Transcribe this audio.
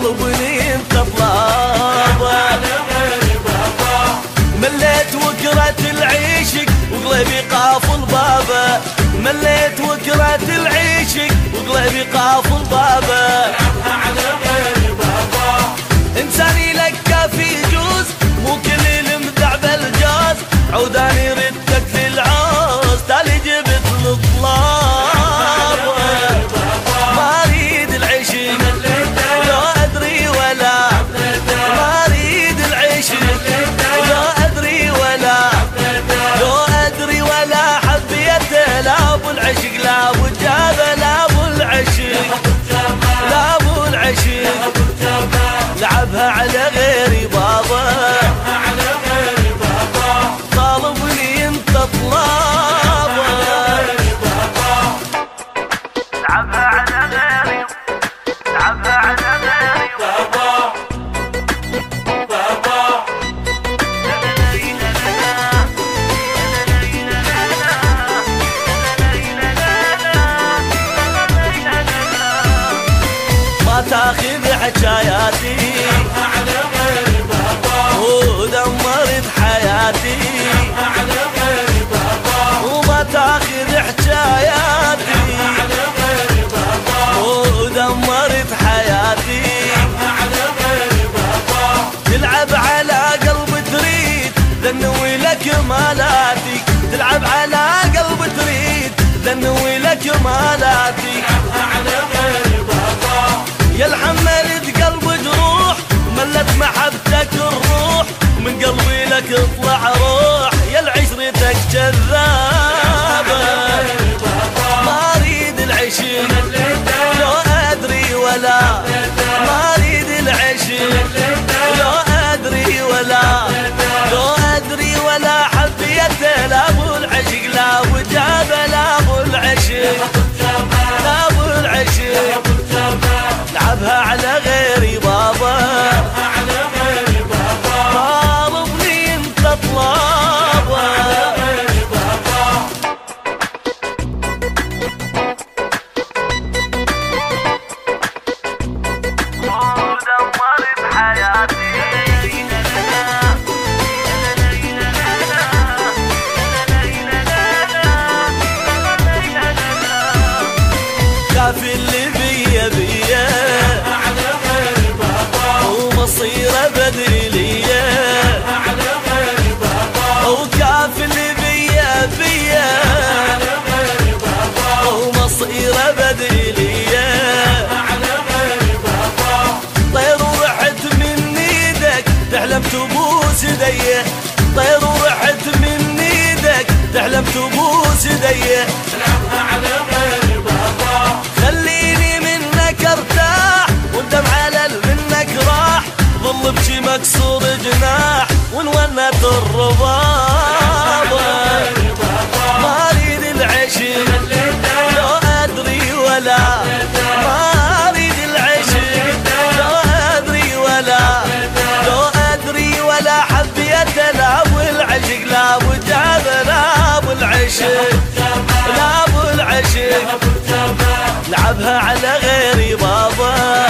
طالبني انت طلابه. مليت وكرة العيشك وقلبي قافل بابه، مليت وكرة العيشك وقلبي قافل بابه. انساني لك في جوز مو كل المدع بالجاز، عوداني ردك للعوز تالي جبت للطلاب. ما اريد العشق لا ادري ولا، ما اريد العشق لا ادري ولا، لا ادري ولا حبيته. لا ابو العشق لا ابو الجابه، لا ابو العشق لا ابو العشق لعبها على غيري بابا. طالبني انت طلابه، لعبها على غيري، لعبها على غيري بابا. ما تاخذ حكاياتي ودمرت حياتي، وما تاخذ حكاياتي ودمرت حياتي. تلعب على قلب تريد ذنوي لك مالاتي، تلعب على قلب تريد ذنوي لك مالاتي. يا الحملت قلب جروح ملت محبتك الروح، من قلبي لك اطلع روح يا العشرتك جذابه. ما اريد العشق لا ادري ولا، ما اريد العشق لا ادري ولا، لا ادري ولا حبيته. لا ابو العشق لا ابو جابه، لا ابو العشق لا ابو العشق لعبها على غيري بابا. طالبني انت طلابه، ودمرت حياتي. كافي اللي بيا بيا ومصيره بديليه، وكافي اللي بيا بيا ومصيره بديليه. طير ورحت من ايدك تحلم تبوس ايديه، طير ورحت من ايدك تحلم تبوس ايديه. خليني منك ارتاح والدم على منك راح، ظل بشي مكسور جناح ونونت الربابه. ما اريد العشق لا ادري ولا، ما اريد العشق لا ادري ولا، لا ادري ولا حبيته. لا ابو العشق لا ابو جابه، لا ابو العشق لا ابو العشق لعبها على غيري بابا.